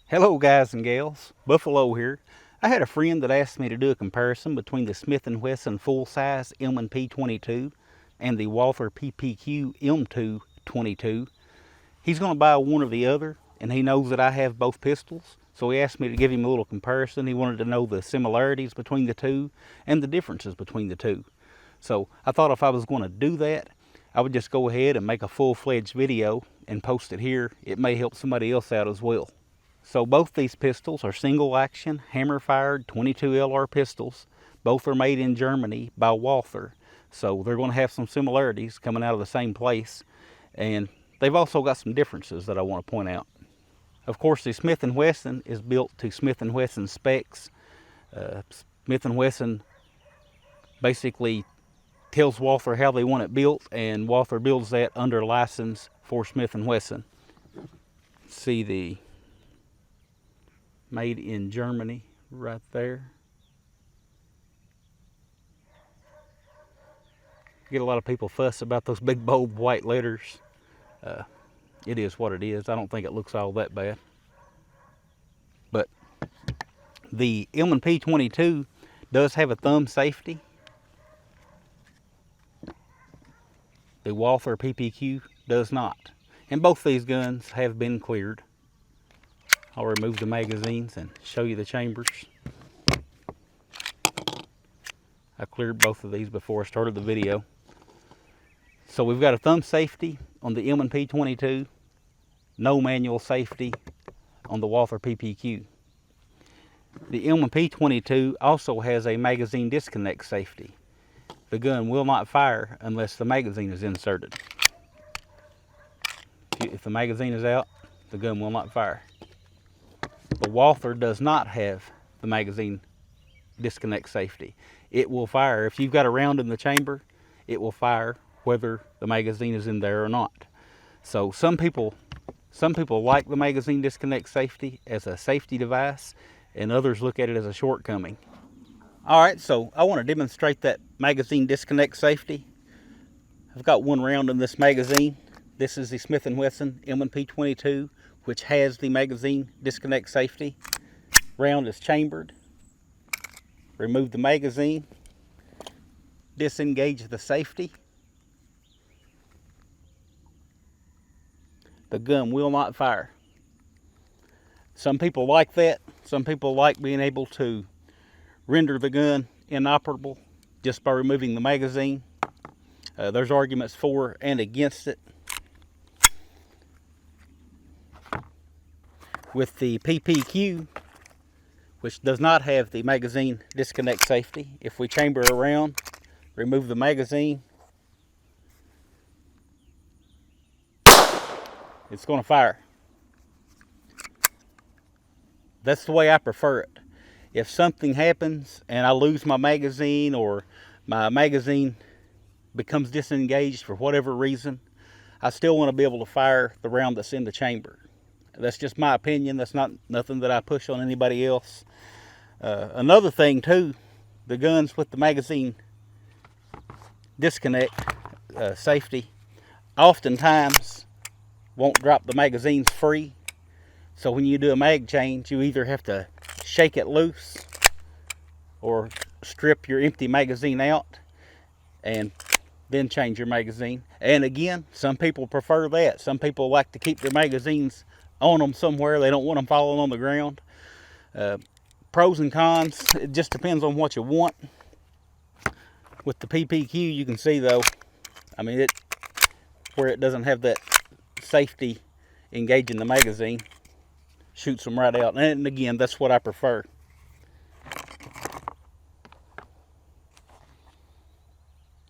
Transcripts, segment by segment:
Hello guys and gals, Buffalo here. I had a friend that asked me to do a comparison between the Smith and Wesson full-size M&P 22 and the Walther PPQ M2 22. He's going to buy one or the other, and he knows that I have both pistols, so he asked me to give him a little comparison. He wanted to know the similarities between the two and the differences between the two. So I thought if I was going to do that, I would just go ahead and make a full-fledged video and post it here. It may help somebody else out as well. So both these pistols are single action, hammer fired 22 LR pistols. Both are made in Germany by Walther. So they're going to have some similarities coming out of the same place. And they've also got some differences that I want to point out. Of course, the Smith and Wesson is built to Smith and Wesson specs. Smith and Wesson basically tells Walther how they want it built, and Walther builds that under license for Smith and Wesson. See the made in Germany right there. Get a lot of people fuss about those big bold white letters. It is what it is. I don't think it looks all that bad. But the M&P 22 does have a thumb safety. The Walther PPQ does not. And both these guns have been cleared. I'll remove the magazines and show you the chambers. I cleared both of these before I started the video. So we've got a thumb safety on the M&P 22, no manual safety on the Walther PPQ. The M&P 22 also has a magazine disconnect safety. The gun will not fire unless the magazine is inserted. If the magazine is out, the gun will not fire. The Walther does not have the magazine disconnect safety. It will fire. If you've got a round in the chamber, it will fire whether the magazine is in there or not. So some people like the magazine disconnect safety as a safety device, and others look at it as a shortcoming. Alright, so I want to demonstrate that magazine disconnect safety. I've got one round in this magazine. This is the Smith and Wesson M&P 22, which has the magazine disconnect safety. Round is chambered. Remove the magazine. Disengage the safety. The gun will not fire. Some people like that. Some people like being able to render the gun inoperable just by removing the magazine. There's arguments for and against it. With the PPQ, which does not have the magazine disconnect safety, if we chamber around, remove the magazine, it's going to fire. That's the way I prefer it. If something happens and I lose my magazine, or my magazine becomes disengaged for whatever reason, I still want to be able to fire the round that's in the chamber. That's just my opinion. That's not nothing that I push on anybody else. Another thing too, the guns with the magazine disconnect safety oftentimes won't drop the magazines free. So when you do a mag change, you either have to shake it loose or strip your empty magazine out and then change your magazine. And again, some people prefer that. Some people like to keep their magazines on them somewhere. They don't want them falling on the ground. Pros and cons, it just depends on what you want. With the PPQ, you can see though, I mean, where it doesn't have that safety engaging the magazine, shoots them right out. And again, that's what I prefer.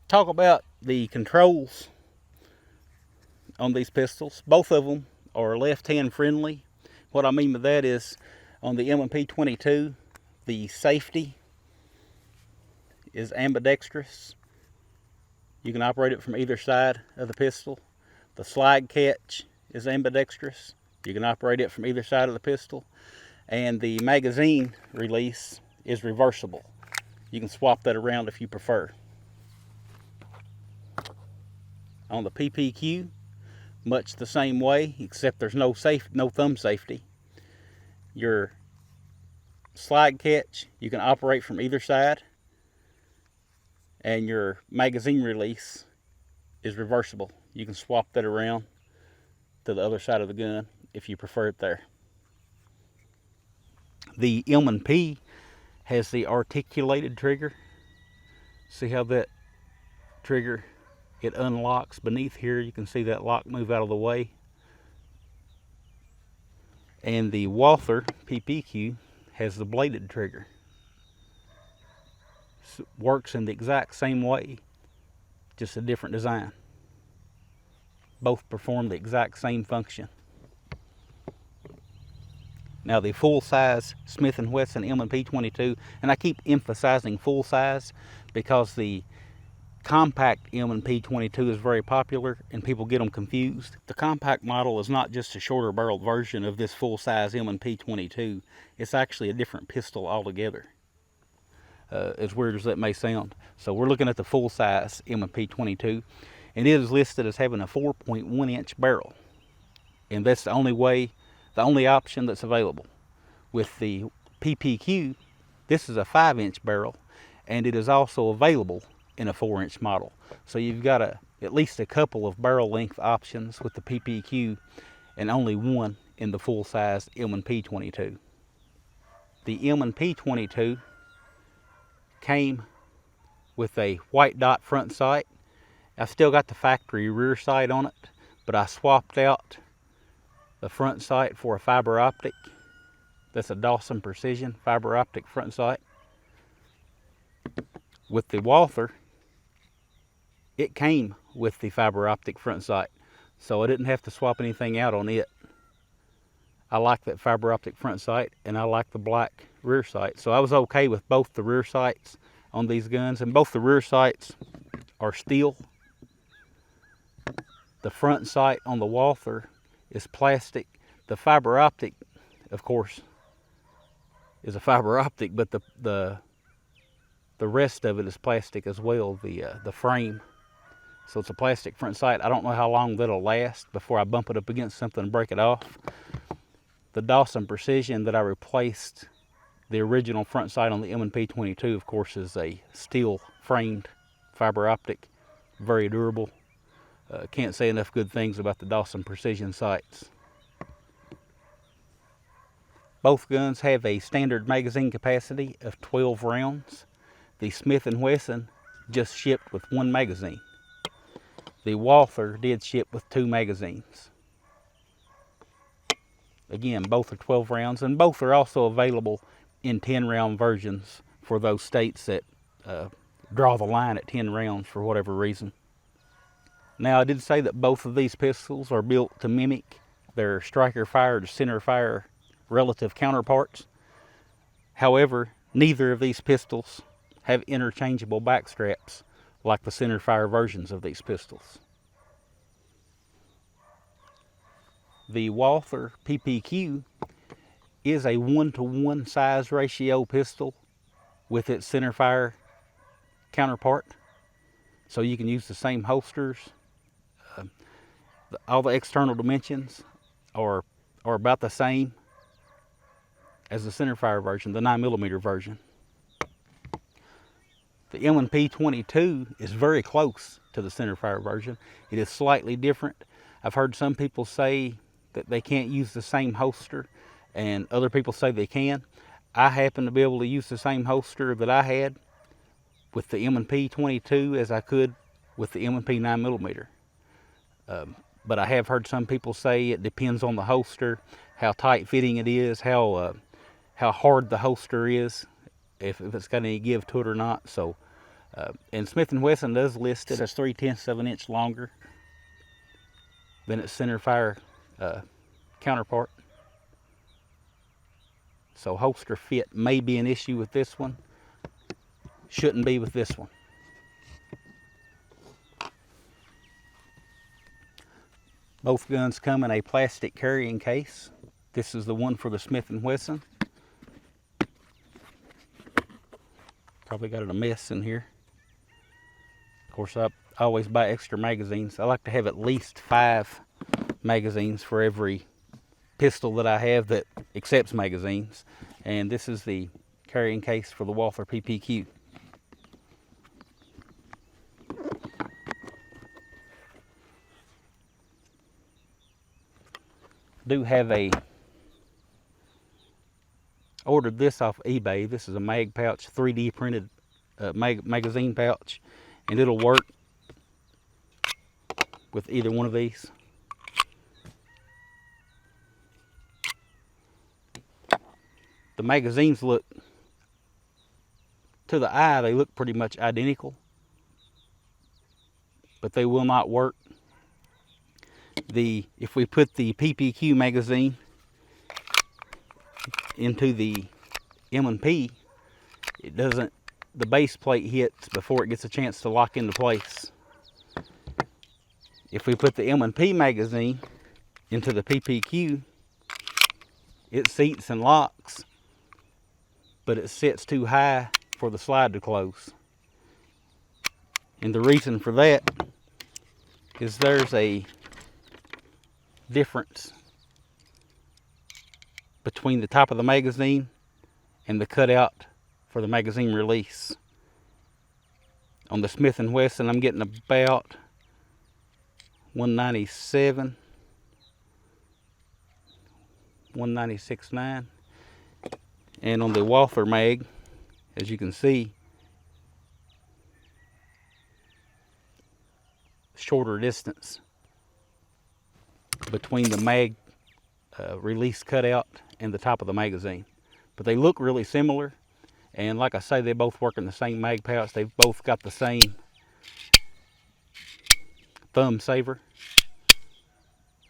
Talk about the controls on these pistols. Both of them are left-hand friendly. What I mean by that is, on the M&P 22, the safety is ambidextrous. You can operate it from either side of the pistol. The slide catch is ambidextrous. You can operate it from either side of the pistol. And the magazine release is reversible. You can swap that around if you prefer. On the PPQ, much the same way, except there's no thumb safety. your slide catch, you can operate from either side, and your magazine release is reversible. You can swap that around to the other side of the gun if you prefer it there. The M&P has the articulated trigger. See how that trigger, it unlocks beneath here. You can see that lock move out of the way. And the Walther PPQ has the bladed trigger. Works in the exact same way, just a different design. Both perform the exact same function. Now the full-size Smith and Wesson M&P 22, and I keep emphasizing full size because the compact M&P 22 is very popular and people get them confused. The compact model is not just a shorter barreled version of this full-size M&P 22. It's actually a different pistol altogether. As weird as that may sound. So we're looking at the full-size M&P 22, and it is listed as having a 4.1 inch barrel, and that's the only option that's available. With the PPQ, this is a 5 inch barrel, and it is also available in a 4 inch model. So you've got at least a couple of barrel length options with the PPQ, and only one in the full-size M&P 22. The M&P 22 came with a white dot front sight. I've still got the factory rear sight on it, but I swapped out the front sight for a fiber optic. That's a Dawson Precision fiber optic front sight. With the Walther, it came with the fiber optic front sight, so I didn't have to swap anything out on it. I like that fiber optic front sight, and I like the black rear sight. So I was okay with both the rear sights on these guns, and both the rear sights are steel. The front sight on the Walther is plastic. The fiber optic, of course, is a fiber optic, but the rest of it is plastic as well, the frame. So it's a plastic front sight. I don't know how long that'll last before I bump it up against something and break it off. The Dawson Precision that I replaced the original front sight on the M&P 22, of course, is a steel framed fiber optic, very durable. Can't say enough good things about the Dawson Precision sights. Both guns have a standard magazine capacity of 12 rounds. The Smith and Wesson just shipped with 1 magazine. The Walther did ship with 2 magazines. Again, both are 12 rounds, and both are also available in 10-round versions for those states that draw the line at 10 rounds for whatever reason. Now, I did say that both of these pistols are built to mimic their striker fire to center fire relative counterparts. However, neither of these pistols have interchangeable back straps like the center fire versions of these pistols. The Walther PPQ is a 1-to-1 size ratio pistol with its center fire counterpart. So you can use the same holsters. All the external dimensions are about the same as the center fire version, the 9mm version. The M&P 22 is very close to the center fire version. It is slightly different. I've heard some people say that they can't use the same holster, and other people say they can. I happen to be able to use the same holster that I had with the M&P 22 as I could with the M&P 9mm. But I have heard some people say it depends on the holster, how tight fitting it is, how hard the holster is, if it's got any give to it or not. So, and Smith and Wesson does list it as 3/10 of an inch longer than its center fire counterpart. So holster fit may be an issue with this one. Shouldn't be with this one. Both guns come in a plastic carrying case. This is the one for the Smith and Wesson. Probably got it a mess in here. Of course, I always buy extra magazines. I like to have at least 5 magazines for every pistol that I have that accepts magazines. And this is the carrying case for the Walther PPQ. Do have ordered this off eBay. This is a mag pouch, 3D printed magazine pouch, and it'll work with either one of these. The magazines look, to the eye, they look pretty much identical, but they will not work. If we put the PPQ magazine into the M&P, it doesn't, the base plate hits before it gets a chance to lock into place. If we put the M&P magazine into the PPQ, it seats and locks, but it sits too high for the slide to close. And the reason for that is there's a difference between the top of the magazine and the cutout for the magazine release. On the Smith and Wesson, I'm getting about 197, 196.9, and on the Walther mag, as you can see, shorter distance between the mag release cutout and the top of the magazine. But they look really similar, and like I say, they both work in the same mag pouch. They've both got the same thumb saver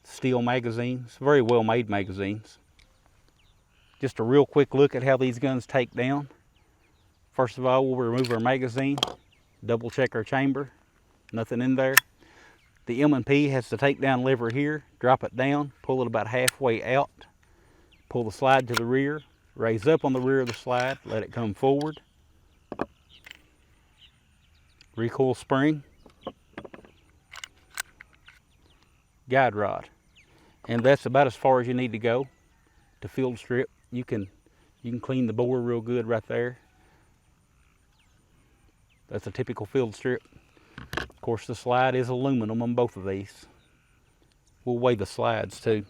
steel magazines, very well made magazines. Just a real quick look at how these guns take down. First of all, we'll remove our magazine, double check our chamber, nothing in there. The M&P has the takedown lever here. Drop it down, pull it about halfway out, pull the slide to the rear, raise up on the rear of the slide, let it come forward. Recoil spring, guide rod. And that's about as far as you need to go to field strip. You can clean the bore real good right there. That's a typical field strip. Of course, the slide is aluminum on both of these. We'll weigh the slides too.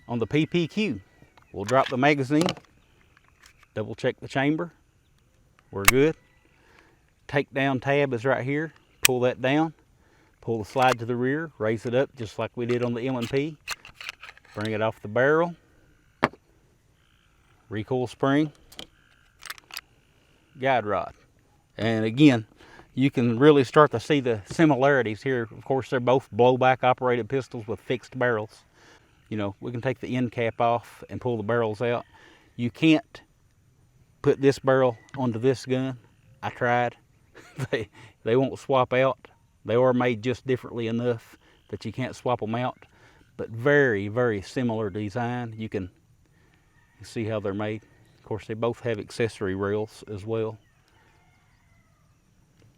On the PPQ, we'll drop the magazine, double check the chamber. We're good. Takedown tab is right here. Pull that down. Pull the slide to the rear, raise it up just like we did on the M&P. Bring it off the barrel. Recoil spring. Guide rod. And again, you can really start to see the similarities here. Of course, they're both blowback operated pistols with fixed barrels. You know, we can take the end cap off and pull the barrels out. You can't put this barrel onto this gun. I tried. They won't swap out. They are made just differently enough that you can't swap them out. But very, very similar design. You can see how they're made. Of course, they both have accessory rails as well.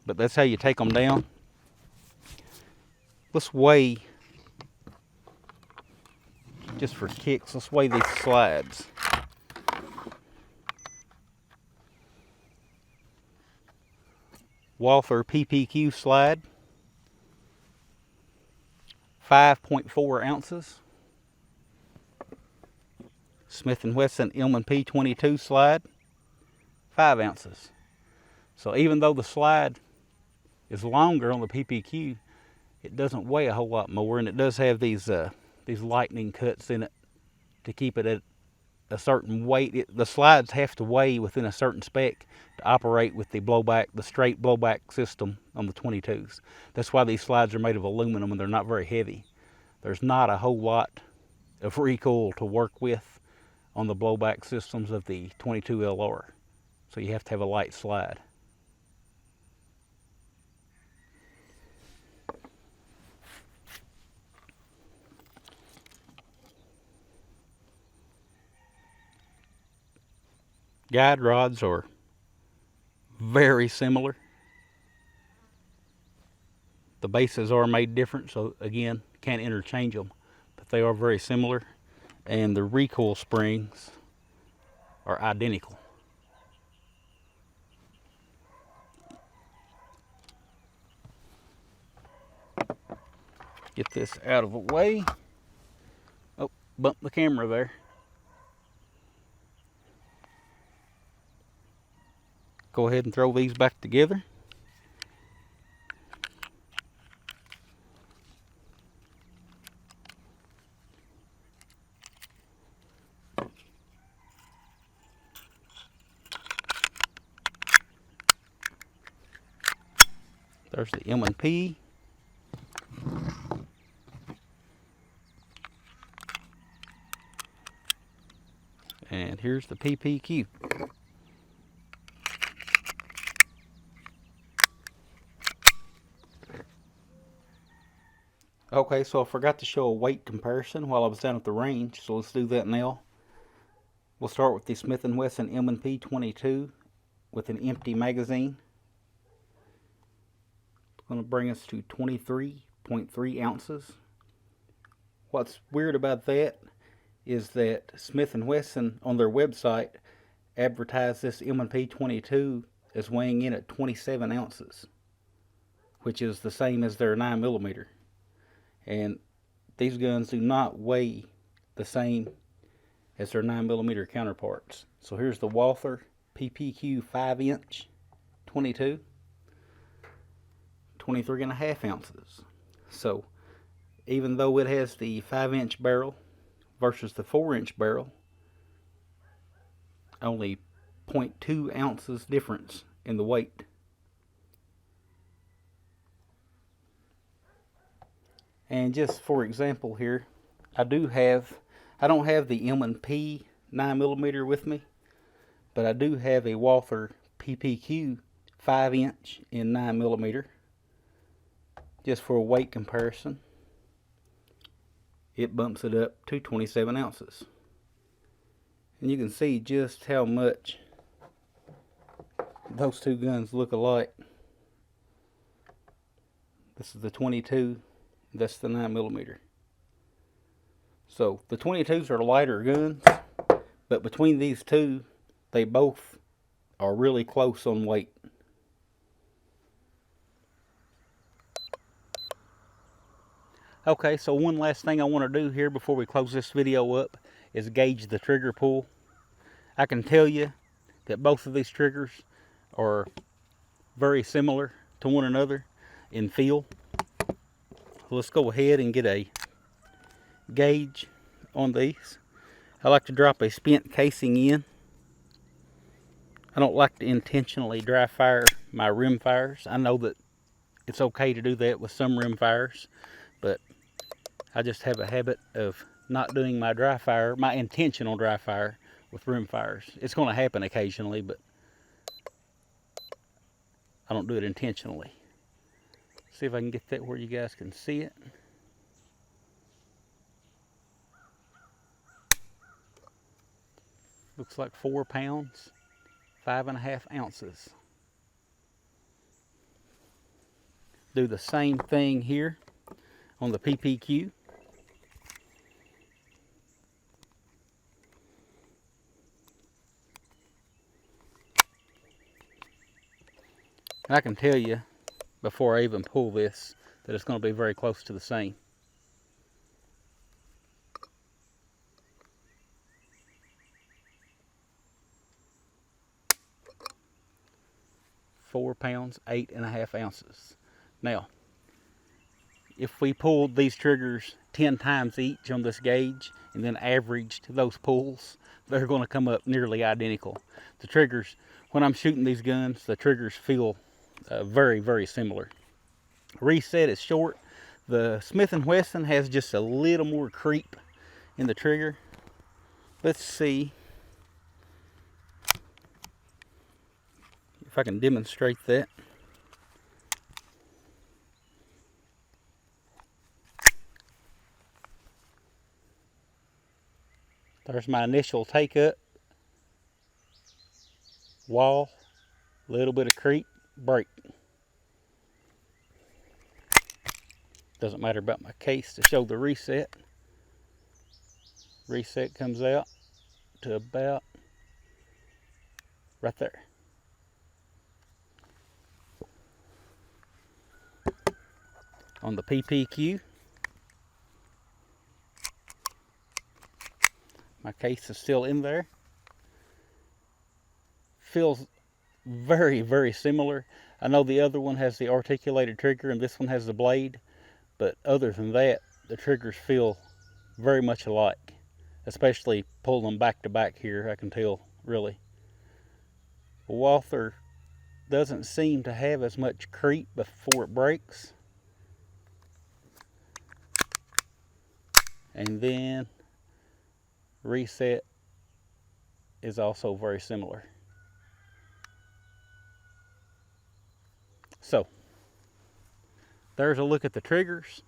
But that's how you take them down. Let's weigh, just for kicks, let's weigh these slides. Walther PPQ slide, 5.4 ounces. Smith and Wesson M&P 22 slide, 5 ounces. So even though the slide is longer on the PPQ, it doesn't weigh a whole lot more, and it does have these lightning cuts in it to keep it at a certain weight. The slides have to weigh within a certain spec to operate with the blowback, the straight blowback system on the 22s. That's why these slides are made of aluminum and they're not very heavy. There's not a whole lot of recoil to work with on the blowback systems of the 22 LR. So you have to have a light slide. Guide rods are very similar. The bases are made different, so again, can't interchange them, but they are very similar. and the recoil springs are identical. Get this out of the way. Oh, bumped the camera there. Go ahead and throw these back together. There's the M&P. And here's the PPQ. Okay, so I forgot to show a weight comparison while I was down at the range, so let's do that now. We'll start with the Smith and Wesson M&P 22 with an empty magazine. It's going to bring us to 23.3 ounces. What's weird about that is that Smith and Wesson on their website advertised this M&P 22 as weighing in at 27 ounces, which is the same as their 9mm. And these guns do not weigh the same as their 9mm counterparts. So here's the Walther PPQ 5-inch 22, 23.5 ounces. So even though it has the 5-inch barrel versus the 4-inch barrel, only 0.2 ounces difference in the weight. And just for example here, I don't have the M&P 9mm with me, but I do have a Walther PPQ 5-inch in 9mm, just for a weight comparison. It bumps it up to 27 ounces. And you can see just how much those two guns look alike. This is the 22, that's the 9mm. So the 22s are lighter guns, but between these two, they both are really close on weight. Okay, so one last thing I want to do here before we close this video up is gauge the trigger pull. I can tell you that both of these triggers are very similar to one another in feel. Let's go ahead and get a gauge on these. I like to drop a spent casing in. I don't like to intentionally dry fire my rim fires. I know that it's okay to do that with some rim fires, but I just have a habit of not doing my dry fire, my intentional dry fire with rim fires. It's going to happen occasionally, but I don't do it intentionally. See if I can get that where you guys can see it. Looks like 4 pounds, 5.5 ounces. Do the same thing here on the PPQ. And I can tell you before I even pull this that it's going to be very close to the same. £4 8.5 ounces. Now, if we pulled these triggers 10 times each on this gauge and then averaged those pulls, they're going to come up nearly identical. The triggers, when I'm shooting these guns, the triggers feel very, very similar. Reset is short. The Smith and Wesson has just a little more creep in the trigger. Let's see if I can demonstrate that. There's my initial take up, wall, little bit of creep, break. Doesn't matter about my case to show the reset. Reset comes out to about right there. On the PPQ, my case is still in there. Feels very, very similar. I know the other one has the articulated trigger and this one has the blade, but other than that, the triggers feel very much alike, especially pulling them back to back here. I can tell, really. Walther doesn't seem to have as much creep before it breaks. And then reset is also very similar. So there's a look at the triggers.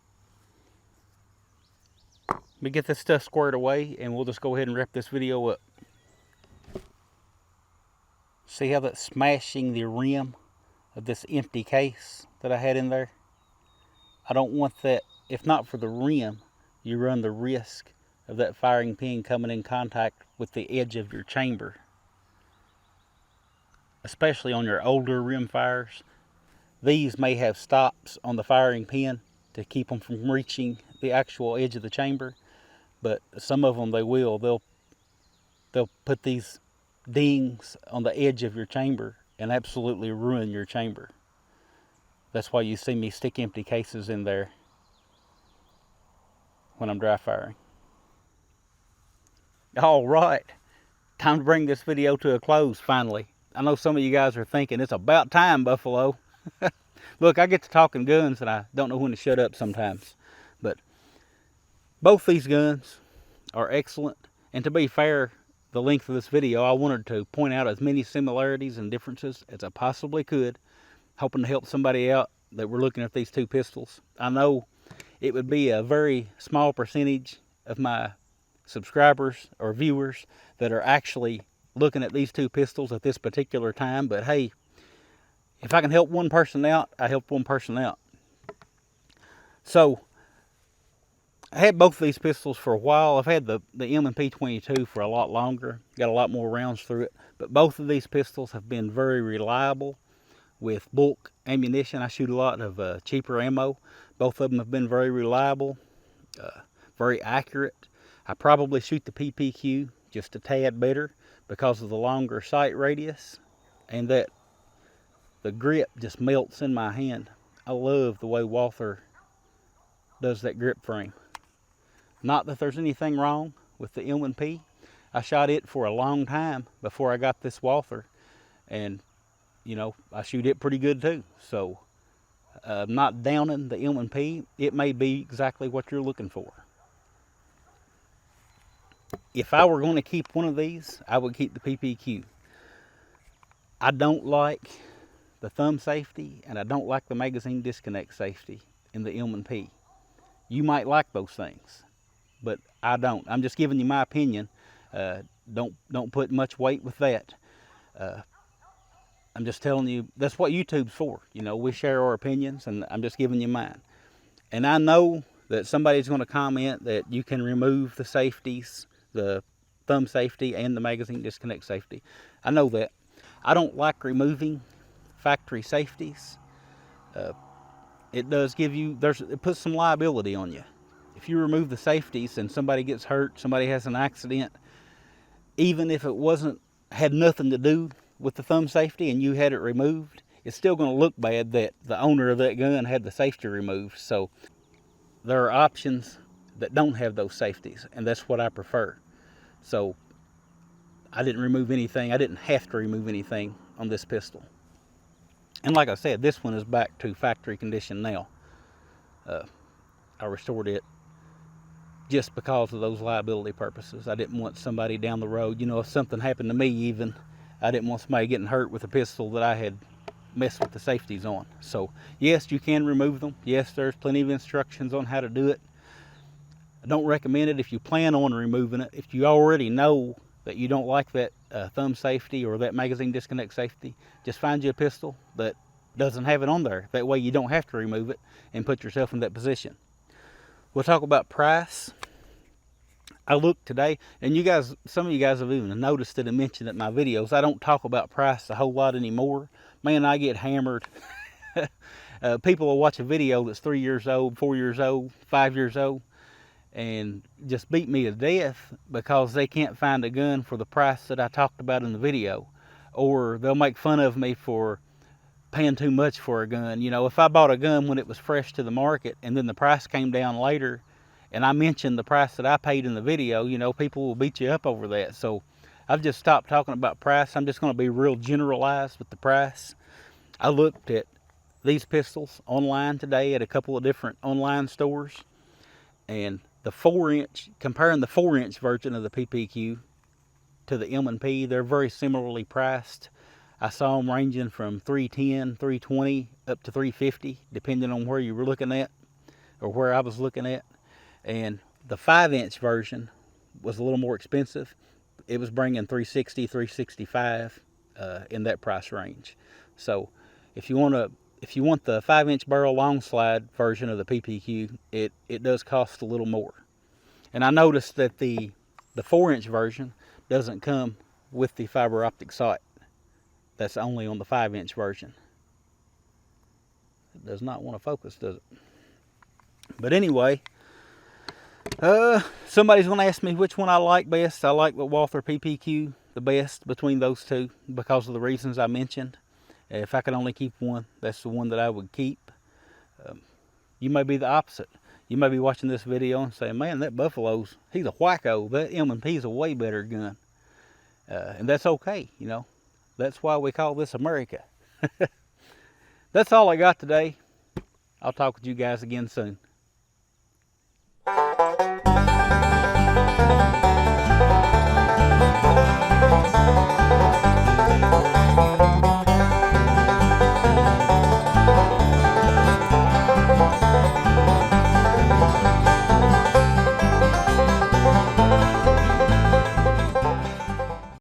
Let me get this stuff squared away and we'll just go ahead and wrap this video up. See how that's smashing the rim of this empty case that I had in there? I don't want that. If not for the rim, you run the risk of that firing pin coming in contact with the edge of your chamber. Especially on your older rim fires. These may have stops on the firing pin to keep them from reaching the actual edge of the chamber, but some of them they will. They'll put these dings on the edge of your chamber and absolutely ruin your chamber. That's why you see me stick empty cases in there when I'm dry firing. All right, time to bring this video to a close finally. I know some of you guys are thinking it's about time, Buffalo. Look, I get to talking guns and I don't know when to shut up sometimes. But both these guns are excellent. And to be fair, the length of this video, I wanted to point out as many similarities and differences as I possibly could, hoping to help somebody out that were looking at these two pistols. I know it would be a very small percentage of my subscribers or viewers that are actually looking at these two pistols at this particular time, but hey, if I can help one person out, I help one person out. So I had both of these pistols for a while. I've had the M&P 22 for a lot longer, got a lot more rounds through it, but both of these pistols have been very reliable with bulk ammunition. I shoot a lot of cheaper ammo. Both of them have been very reliable, very accurate. I probably shoot the PPQ just a tad better because of the longer sight radius and that the grip just melts in my hand. I love the way Walther does that grip frame. Not that there's anything wrong with the M&P. I shot it for a long time before I got this Walther, and you know, I shoot it pretty good too. So I'm not downing the M&P. It may be exactly what you're looking for. If I were going to keep one of these, I would keep the PPQ. I don't like the thumb safety, and I don't like the magazine disconnect safety in the M&P. You might like those things, but I don't. I'm just giving you my opinion. Don't put much weight with that. I'm just telling you, that's what YouTube's for. You know, we share our opinions, and I'm just giving you mine. And I know that somebody's going to comment that you can remove the safeties, the thumb safety and the magazine disconnect safety. I know that. I don't like removing factory safeties. It does give you, it puts some liability on you. If you remove the safeties and somebody gets hurt, somebody has an accident, even if it had nothing to do with the thumb safety and you had it removed, it's still going to look bad that the owner of that gun had the safety removed. So there are options that don't have those safeties, and that's what I prefer. So I didn't remove anything. I didn't have to remove anything on this pistol. And like I said, this one is back to factory condition now. I restored it just because of those liability purposes. I didn't want somebody down the road, you know, if something happened to me even, I didn't want somebody getting hurt with a pistol that I had messed with the safeties on. So yes, you can remove them. Yes, there's plenty of instructions on how to do it. I don't recommend it if you plan on removing it. If you already know that you don't like that thumb safety or that magazine disconnect safety, just find you a pistol that doesn't have it on there. That way you don't have to remove it and put yourself in that position. We'll talk about price. I looked today, and you guys, some of you guys have even noticed it and mentioned it in my videos. I don't talk about price a whole lot anymore. Man, I get hammered. People will watch a video that's 3 years old, 4 years old, 5 years old, and just beat me to death because they can't find a gun for the price that I talked about in the video. Or they'll make fun of me for paying too much for a gun. You know, if I bought a gun when it was fresh to the market and then the price came down later, and I mentioned the price that I paid in the video, you know, people will beat you up over that. So I've just stopped talking about price. I'm just going to be real generalized with the price. I looked at these pistols online today at a couple of different online stores, and the 4-inch, comparing the 4-inch version of the PPQ to the M&P, they're very similarly priced. I saw them ranging from $310, $320 up to $350, depending on where you were looking at or where I was looking at. And the 5-inch version was a little more expensive. It was bringing $360, $365 in that price range. So if you want the 5-inch barrel long slide version of the PPQ, it does cost a little more. And I noticed that the 4-inch version doesn't come with the fiber optic sight. That's only on the 5-inch version. It does not want to focus, does it? But anyway, somebody's going to ask me which one I like best. I like the Walther PPQ the best between those two because of the reasons I mentioned. If I could only keep one, that's the one that I would keep. You may be the opposite. You may be watching this video and saying, man, that Buffalo's, he's a wacko. That M&P is a way better gun. And that's okay, you know. That's why we call this America. That's all I got today. I'll talk with you guys again soon.